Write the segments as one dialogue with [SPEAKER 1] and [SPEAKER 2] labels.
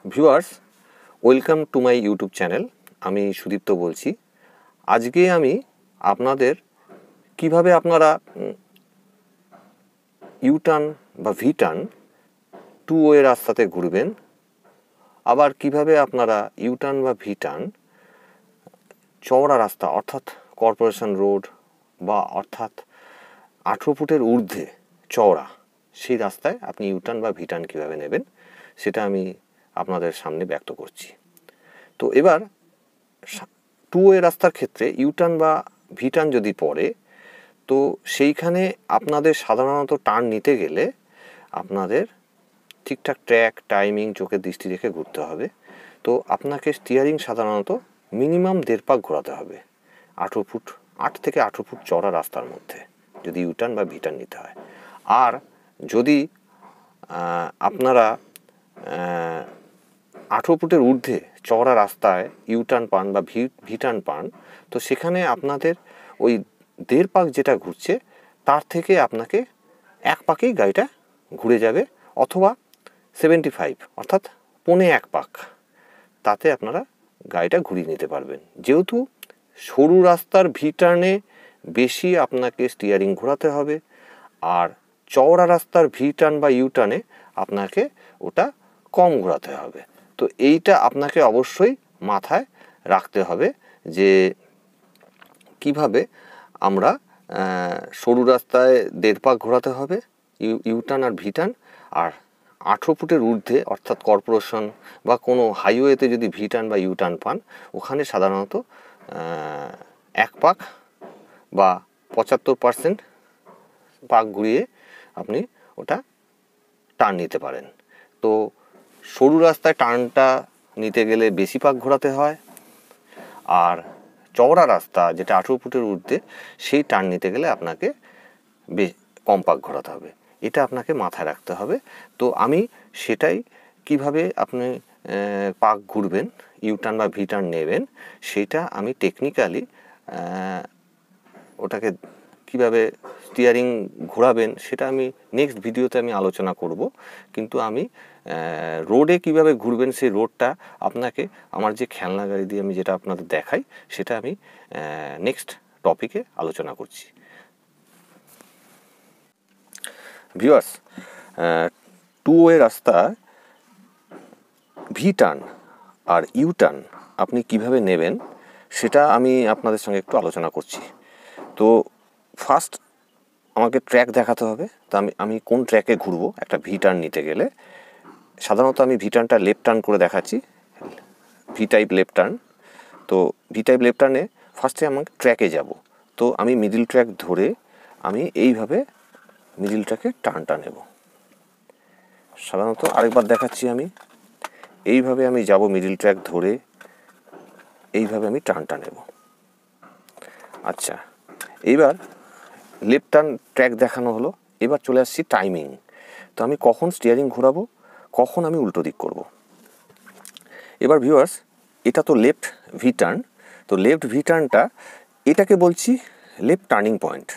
[SPEAKER 1] Viewers, welcome to my YouTube channel. আমি সুদীপ্ত বলছি। আজকে আমি আপনাদের কিভাবে আপনারা ইউটার্ন বা ভিটার্ন টু ওয়ে রাস্তাতে ঘুরবেন, আবার কিভাবে আপনারা ইউটার্ন বা ভিটার্ন চওড়া রাস্তা অর্থাৎ কর্পোরেশন রোড বা অর্থাৎ 18 ফুটের ঊর্ধ্বে চওড়া সেই রাস্তায় আপনি ইউটার্ন বা ভিটার্ন কীভাবে নেবেন সেটা আমি আপনাদের সামনে ব্যক্ত করছি। তো এবার টু ওয়ে রাস্তার ক্ষেত্রে ইউটার্ন বা ভিটার্ন যদি পড়ে, তো সেইখানে আপনাদের সাধারণত টার্ন নিতে গেলে আপনাদের ঠিকঠাক ট্র্যাক, টাইমিং চোখের দৃষ্টি রেখে ঘুরতে হবে। তো আপনাকে স্টিয়ারিং সাধারণত মিনিমাম 1.5 পাক ঘোরাতে হবে 8 থেকে 18 ফুট চওড়া রাস্তার মধ্যে, যদি ইউটার্ন বা ভিটার্ন নিতে হয়। আর যদি আপনারা 18 ফুটের ঊর্ধ্বে চওড়া রাস্তায় ইউটার্ন পান বা ভিটার্ন পান, তো সেখানে আপনাদের ওই 1.5 পাক যেটা ঘুরছে তার থেকে আপনাকে 1 পাকেই গাড়িটা ঘুরে যাবে, অথবা 75 অর্থাৎ 1.25 পাক, তাতে আপনারা গাড়িটা ঘুরিয়ে নিতে পারবেন। যেহেতু সরু রাস্তার ভিটার্নে বেশি আপনাকে স্টিয়ারিং ঘোরাতে হবে, আর চওড়া রাস্তার ভিটার্ন বা ইউটার্নে আপনাকে ওটা কম ঘোরাতে হবে। তো এইটা আপনাকে অবশ্যই মাথায় রাখতে হবে যে কিভাবে আমরা সরু রাস্তায় 1.5 পাক ঘোরাতে হবে ইউটার্ন আর ভিটার্ন, আর 18 ফুটের ঊর্ধ্বে অর্থাৎ কর্পোরেশন বা কোনো হাইওয়েতে যদি ভিটার্ন বা ইউটার্ন পান, ওখানে সাধারণত 1 পাক বা 75% পাক ঘুরিয়ে আপনি ওটা টার্ন নিতে পারেন। তো সরু রাস্তায় টার্নটা নিতে গেলে বেশি পাক ঘোরাতে হয়, আর চওড়া রাস্তা যেটা 18 ফুটের ঊর্ধ্বে সেই টার্ন নিতে গেলে আপনাকে কম পাক ঘোরাতে হবে। এটা আপনাকে মাথায় রাখতে হবে। তো আমি সেটাই কিভাবে আপনি পাক ঘুরবেন, ইউটার্ন বা ভিটার্ন নেবেন, সেটা আমি টেকনিক্যালি ওটাকে কিভাবে স্টিয়ারিং ঘোরাবেন সেটা আমি নেক্সট ভিডিওতে আমি আলোচনা করব। কিন্তু আমি রোডে কিভাবে ঘুরবেন সেই রোডটা আপনাকে আমার যে খেলনা গাড়ি দিয়ে আমি যেটা আপনাদের দেখাই সেটা আমি নেক্সট টপিকে আলোচনা করছি। ভিউয়ার্স, টু ওয়ে রাস্তা ভিটার্ন আর ইউটার্ন আপনি কিভাবে নেবেন সেটা আমি আপনাদের সঙ্গে একটু আলোচনা করছি। তো ফার্স্ট আমাকে ট্র্যাক দেখাতে হবে। তো আমি কোন ট্র্যাকে ঘুরবো একটা ভিটার্ন নিতে গেলে, সাধারণত আমি ভিটার্নটা লেফট টার্ন করে দেখাচ্ছি, ভি টাইপ লেফট টার্ন। তো ভি টাইপ লেফট টার্নে ফার্স্টে আমাকে ট্র্যাকে যাব। তো আমি মিডিল ট্র্যাক ধরে আমি এইভাবে মিডিল ট্র্যাকে টার্নটা নেব। সাধারণত আরেকবার দেখাচ্ছি, আমি এইভাবে আমি যাব মিডিল ট্র্যাক ধরে, এইভাবে আমি টার্নটা নেব। আচ্ছা, এইবার লেফট টার্ন ট্র্যাক দেখানো হলো, এবার চলে আসছি টাইমিং। তো আমি কখন স্টিয়ারিং ঘোরাবো, কখন আমি উল্টো দিক করব। এবার ভিউয়ার্স, এটা তো লেফট ভি টার্ন। তো লেফট ভি টার্নটা এটাকে বলছি লেফট টার্নিং পয়েন্ট,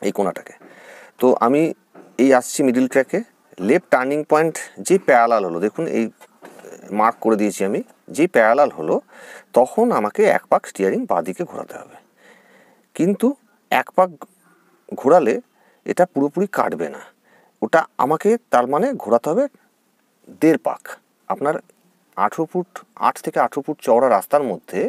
[SPEAKER 1] এই কোণাটাকে। তো আমি এই আসছি মিডিল ট্র্যাকে, লেফট টার্নিং পয়েন্ট যে প্যারালাল হলো, দেখুন এই মার্ক করে দিয়েছি আমি, যে প্যারালাল হলো তখন আমাকে 1 পাক স্টিয়ারিং বাঁ দিকে ঘোরাতে হবে। কিন্তু 1 পাক ঘোরালে এটা পুরোপুরি কাটবে না, ওটা আমাকে তার মানে ঘোরাতে হবে 1.5 পাক। আপনার 8 থেকে 18 ফুট চওড়া রাস্তার মধ্যে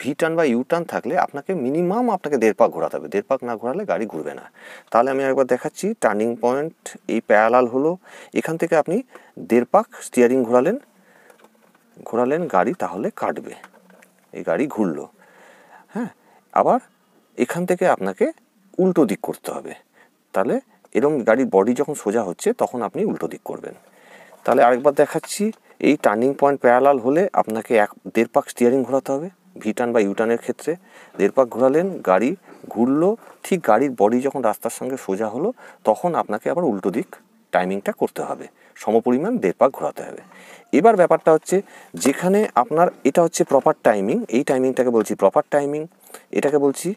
[SPEAKER 1] ভিটার্ন বা ইউটার্ন থাকলে আপনাকে মিনিমাম 1.5 পাক ঘোরাতে হবে। 1.5 পাক না ঘোরালে গাড়ি ঘুরবে না। তাহলে আমি একবার দেখাচ্ছি, টার্নিং পয়েন্ট এই প্যারালাল হলো, এখান থেকে আপনি 1.5 পাক স্টিয়ারিং ঘোরালেন গাড়ি তাহলে কাটবে, এই গাড়ি ঘুরলো। হ্যাঁ, আবার এখান থেকে আপনাকে উল্টো দিক করতে হবে। তাহলে এরকম গাড়ির বডি যখন সোজা হচ্ছে তখন আপনি উল্টো দিক করবেন। তাহলে আরেকবার দেখাচ্ছি, এই টার্নিং পয়েন্ট প্যারালাল হলে আপনাকে 1.5 পাক স্টিয়ারিং ঘোরাতে হবে ভিটার্ন বা ইউটার্নের ক্ষেত্রে। 1.5 পাক ঘোরালেন, গাড়ি ঘুরলো, ঠিক গাড়ির বডি যখন রাস্তার সঙ্গে সোজা হলো তখন আপনাকে আবার উল্টো দিক টাইমিংটা করতে হবে, সমপরিমাণ 1.5 পাক ঘোরাতে হবে। এবার ব্যাপারটা হচ্ছে, যেখানে আপনার এটা হচ্ছে প্রপার টাইমিং, এই টাইমিংটাকে বলছি প্রপার টাইমিং, এটাকে বলছি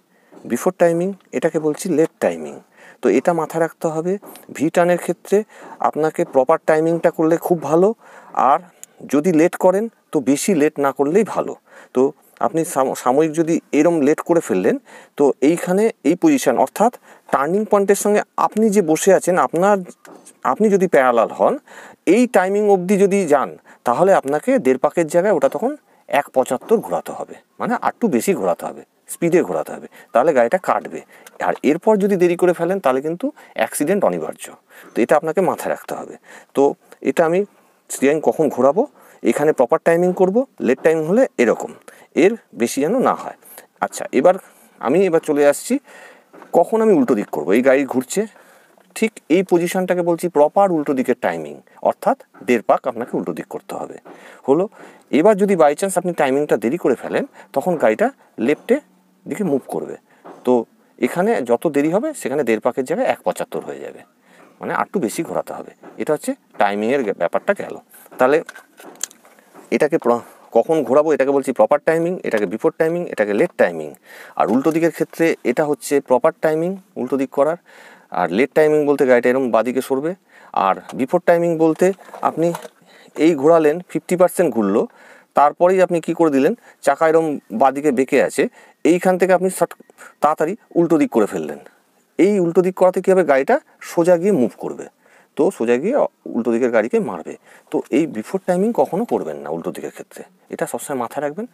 [SPEAKER 1] বিফোর টাইমিং, এটাকে বলছি লেট টাইমিং। তো এটা মাথায় রাখতে হবে। ভি টার্নের ক্ষেত্রে আপনাকে প্রপার টাইমিংটা করলে খুব ভালো, আর যদি লেট করেন তো বেশি লেট না করলেই ভালো। তো আপনি সাময়িক যদি এরম লেট করে ফেললেন, তো এইখানে এই পজিশন অর্থাৎ টার্নিং পয়েন্টের সঙ্গে আপনি যে বসে আছেন, আপনি যদি প্যারালাল হন, এই টাইমিং অবধি যদি যান, তাহলে আপনাকে 1.5 পাকের জায়গায় ওটা তখন 1.75 ঘোরাতে হবে, মানে আরটু বেশি ঘোরাতে হবে, স্পিডে ঘোরাতে হবে, তাহলে গাড়িটা কাটবে। আর এরপর যদি দেরি করে ফেলেন তাহলে কিন্তু অ্যাক্সিডেন্ট অনিবার্য। তো এটা আপনাকে মাথায় রাখতে হবে। তো এটা আমি স্টিয়ারিং কখন ঘোরাবো, এখানে প্রপার টাইমিং করব, লেট টাইমিং হলে এরকম, এর বেশি যেন না হয়। আচ্ছা, এবার চলে আসছি কখন আমি উল্টো দিক করব। এই গাড়ি ঘুরছে, ঠিক এই পজিশনটাকে বলছি প্রপার উল্টো দিকের টাইমিং, অর্থাৎ 1.5 পাক আপনাকে উল্টো দিক করতে হবে। হলো, এবার যদি বাই চান্স আপনি টাইমিংটা দেরি করে ফেলেন, তখন গাড়িটা লেফটে দিকে মুভ করবে। তো এখানে যত দেরি হবে সেখানে 1.5 পাকের জায়গায় 1.75 হয়ে যাবে, মানে আরটু বেশি ঘোরাতে হবে। এটা হচ্ছে টাইমিংয়ের ব্যাপারটা গেল। তাহলে এটাকে কখন ঘোরাবো এটাকে বলছি প্রপার টাইমিং, এটাকে বিফোর টাইমিং, এটাকে লেট টাইমিং। আর উল্টো দিকের ক্ষেত্রে এটা হচ্ছে প্রপার টাইমিং উল্টো দিক করার, আর লেট টাইমিং বলতে গাড়িটা এরকম বাদিকে সরবে। আর বিফোর টাইমিং বলতে আপনি এই ঘোরালেন, 50% ঘুরলো, তারপরেই আপনি কি করে দিলেন, চাকা এরকম বাদিকে বেঁকে আছে, এইখান থেকে আপনি তাড়াতাড়ি উল্টো দিক করে ফেললেন। এই উল্টো দিক করাতে কী হবে, গাড়িটা সোজা গিয়ে মুভ করবে, তো সোজা গিয়ে উল্টো দিকের গাড়িকে মারবে। তো এই বিফোর টাইমিং কখনো করবেন না উল্টো দিকের ক্ষেত্রে, এটা সবসময় মাথায় রাখবেন।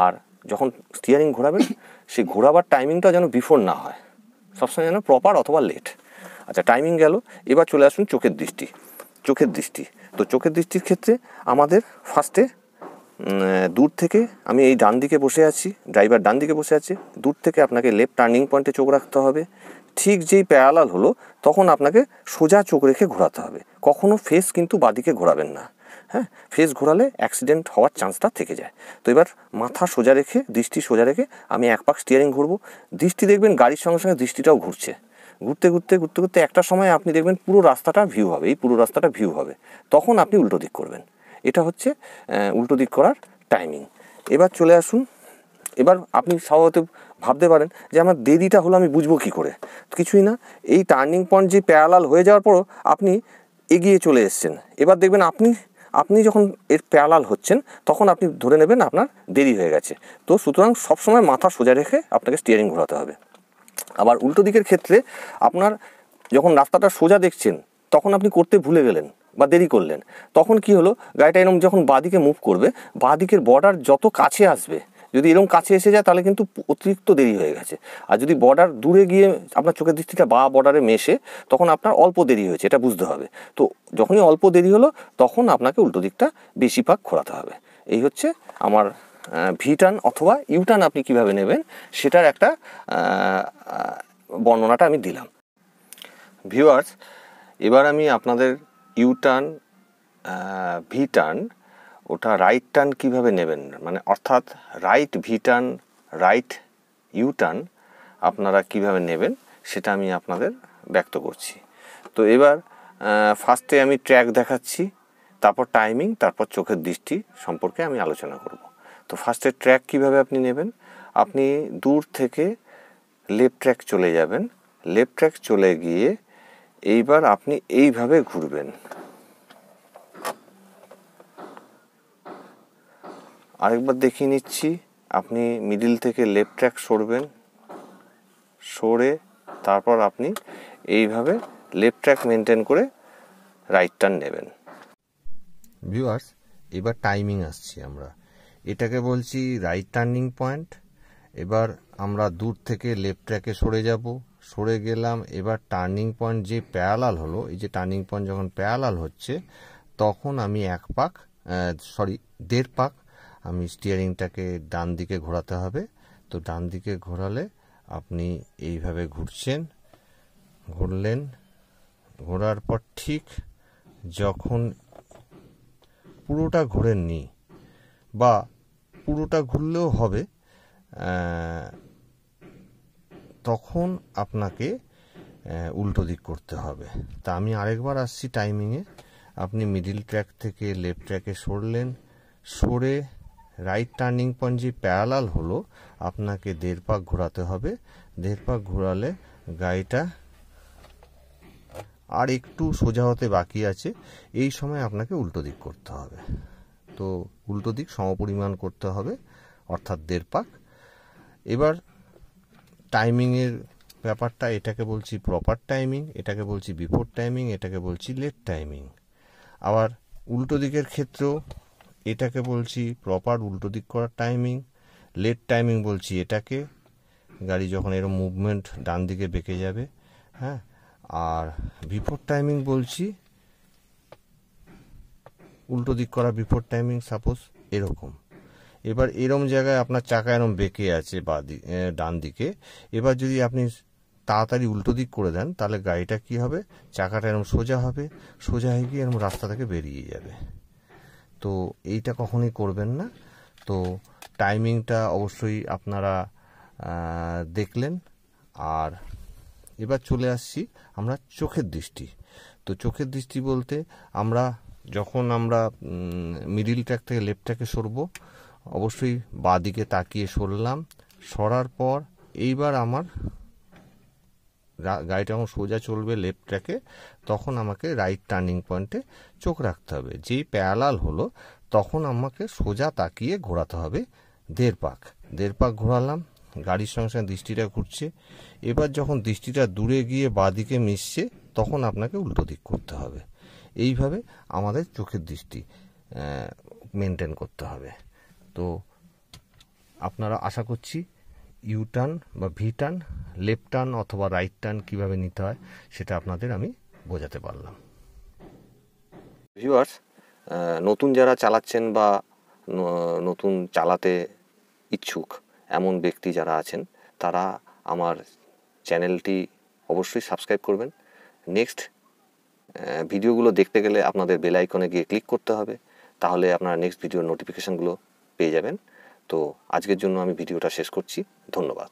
[SPEAKER 1] আর যখন স্টিয়ারিং ঘোরাবেন, সেই ঘোরাবার টাইমিংটা যেন বিফোর না হয়, সবসময় যেন প্রপার অথবা লেট। আচ্ছা, টাইমিং গেল। এবার চলে আসুন চোখের দৃষ্টি। তো চোখের দৃষ্টির ক্ষেত্রে আমাদের ফার্স্টে দূর থেকে, আমি এই ডান দিকে বসে আছি, ড্রাইভার ডান দিকে বসে আছে, দূর থেকে আপনাকে লেফট টার্নিং পয়েন্টে চোখ রাখতে হবে। ঠিক যেই প্যারালাল হলো তখন আপনাকে সোজা চোখ রেখে ঘোরাতে হবে, কখনো ফেস কিন্তু বাদিকে ঘোরাবেন না। হ্যাঁ, ফেস ঘোরালে অ্যাক্সিডেন্ট হওয়ার চান্সটা থেকে যায়। তো এবার মাথা সোজা রেখে, দৃষ্টি সোজা রেখে আমি 1 পাক স্টিয়ারিং ঘুরবো। দৃষ্টি দেখবেন গাড়ির সঙ্গে সঙ্গে দৃষ্টিটাও ঘুরছে। ঘুরতে ঘুরতে একটা সময় আপনি দেখবেন পুরো রাস্তাটা ভিউ হবে, এই পুরো রাস্তাটা ভিউ হবে, তখন আপনি উল্টো দিক করবেন। এটা হচ্ছে উল্টো দিক করার টাইমিং। এবার চলে আসুন, এবার আপনি স্বভাবত ভাবতে পারেন যে আমার দেরিটা হলো আমি বুঝবো কী করে। কিছুই না, এই টার্নিং পয়েন্ট যে প্যারালাল হয়ে যাওয়ার পরও আপনি এগিয়ে চলে এসছেন, এবার দেখবেন আপনি যখন এর প্যারালাল হচ্ছেন তখন আপনি ধরে নেবেন আপনার দেরি হয়ে গেছে। তো সুতরাং সবসময় মাথা সোজা রেখে আপনাকে স্টিয়ারিং ঘোরাতে হবে। আবার উল্টো দিকের ক্ষেত্রে আপনার যখন রাস্তাটা সোজা দেখছেন তখন আপনি করতে ভুলে গেলেন বা দেরি করলেন, তখন কি হলো, গাড়িটা এরকম যখন বাঁদিকে মুভ করবে, বাঁদিকের বর্ডার যত কাছে আসবে, যদি এরকম কাছে এসে যায় তাহলে কিন্তু অতিরিক্ত দেরি হয়ে গেছে। আর যদি বর্ডার দূরে গিয়ে আপনার চোখের দৃষ্টিটা বা বর্ডারে মেশে, তখন আপনার অল্প দেরি হয়েছে, এটা বুঝতে হবে। তো যখনই অল্প দেরি হলো তখন আপনাকে উল্টো দিকটা বেশি পাক ঘোরাতে হবে। এই হচ্ছে আমার ভি টার্ন অথবা ইউ টার্ন আপনি কীভাবে নেবেন সেটার একটা বর্ণনাটা আমি দিলাম। ভিউয়ার্স, এবার আমি আপনাদের ইউ টার্ন, ভি টার্ন, ওটা রাইট টার্ন কীভাবে নেবেন, মানে অর্থাৎ right V turn, right U turn আপনারা কীভাবে নেবেন সেটা আমি আপনাদের ব্যক্ত করছি। তো এবার ফার্স্টে আমি ট্র্যাক দেখাচ্ছি, তারপর টাইমিং, তারপর চোখের দৃষ্টি সম্পর্কে আমি আলোচনা করব। তো ফার্স্টে ট্র্যাক কীভাবে আপনি নেবেন, আপনি দূর থেকে লেফট ট্র্যাক চলে যাবেন, লেফট ট্র্যাক চলে গিয়ে এইবার আপনি এইভাবে ঘুরবেন। আরেকবার দেখিয়ে নিচ্ছি, আপনি মিডিল থেকে লেফট ট্র্যাক সরবেন, সরে তারপর আপনি এইভাবে লেফট ট্র্যাক মেনটেন করে রাইট টার্ন নেবেন। ভিউয়ার্স, এবার টাইমিং আসছি আমরা, এটাকে বলছি রাইট টার্নিং পয়েন্ট। এবার আমরা দূর থেকে লেফট ট্র্যাকে সরে যাব, সরে গেলাম, এবার টার্নিং পয়েন্ট যে প্যারালাল হলো, এই যে টার্নিং পয়েন্ট যখন প্যারালাল হচ্ছে তখন আমি 1.5 পাক আমি স্টিয়ারিংটাকে ডান দিকে ঘোরাতে হবে। তো ডান দিকে ঘোরালে আপনি এইভাবে ঘুরলেন, ঘোরার পর ঠিক যখন পুরোটা ঘোরেননি বা পুরোটা ঘুরলেও হবে, তখন আপনাকে উল্টো দিক করতে হবে। তা আমি আরেকবার আসছি টাইমিংয়ে, আপনি মিডিল ট্র্যাক থেকে লেফট ট্র্যাকে সরলেন, সরে রাইট টার্নিং পয়েন্ট যে প্যারালাল হলো আপনাকে 1.5 পাক ঘোরাতে হবে। 1.5 পাক ঘোরালে গাড়িটা আর একটু সোজা হতে বাকি আছে, এই সময় আপনাকে উল্টো দিক করতে হবে। তো উল্টো দিক সমপরিমাণ করতে হবে, অর্থাৎ 1.5 পাক। এবার টাইমিংয়ের ব্যাপারটা, এটাকে বলছি প্রপার টাইমিং, এটাকে বলছি বিফোর টাইমিং, এটাকে বলছি লেট টাইমিং। আবার উল্টো দিকের ক্ষেত্রেও এটাকে বলছি প্রপার উল্টো দিক করার টাইমিং, লেট টাইমিং বলছি এটাকে, গাড়ি যখন এরকম মুভমেন্ট ডান দিকে বেঁকে যাবে, হ্যাঁ। আর বিফোর টাইমিং বলছি উল্টো দিক করা বিফোর টাইমিং, সাপোজ এরকম। এবার এরম জায়গায় আপনার চাকা এরম বেঁকে আছে ডান দিকে, এবার যদি আপনি তাড়াতাড়ি উল্টো দিক করে দেন তাহলে গাড়িটা কি হবে, চাকাটা এরম সোজা হবে, সোজা হয়ে গিয়ে এরম রাস্তা থেকে বেরিয়ে যাবে। তো এইটা কখনোই করবেন না। তো টাইমিংটা অবশ্যই আপনারা দেখলেন। আর এবার চলে আসছি আমরা চোখের দৃষ্টি। তো চোখের দৃষ্টি বলতে যখন আমরা মিডিল ট্র্যাক থেকে লেফট ট্র্যাকে সরবো, অবশ্যই বাঁ দিকে তাকিয়ে সরলাম। সরার পর এইবার আমার গাড়িটা যখন সোজা চলবে লেফট ট্র্যাকে, তখন আমাকে রাইট টার্নিং পয়েন্টে চোখ রাখতে হবে। যেই প্যারালাল হলো তখন আমাকে সোজা তাকিয়ে ঘোরাতে হবে 1.5 পাক। 1.5 পাক ঘোরালাম, গাড়ির সঙ্গে সঙ্গে দৃষ্টিটা ঘুরছে। এবার যখন দৃষ্টিটা দূরে গিয়ে বাঁ দিকে মিশছে তখন আপনাকে উল্টো দিক করতে হবে। এইভাবে আমাদের চোখের দৃষ্টি মেনটেন করতে হবে। তো আপনারা আশা করছি ইউ টার্ন বা ভি টার্ন, লেফট টার্ন অথবা রাইট টার্ন কীভাবে নিতে হয় সেটা আপনাদের আমি বোঝাতে পারলাম। ভিউয়ার্স, নতুন যারা চালাচ্ছেন বা নতুন চালাতে ইচ্ছুক এমন ব্যক্তি যারা আছেন, তারা আমার চ্যানেলটি অবশ্যই সাবস্ক্রাইব করবেন। নেক্সট ভিডিওগুলো দেখতে গেলে আপনাদের বেল আইকনে গিয়ে ক্লিক করতে হবে, তাহলে আপনারা নেক্সট ভিডিওর নোটিফিকেশানগুলো পেয়ে যাবেন। তো আজকের জন্য আমি ভিডিওটা শেষ করছি। ধন্যবাদ।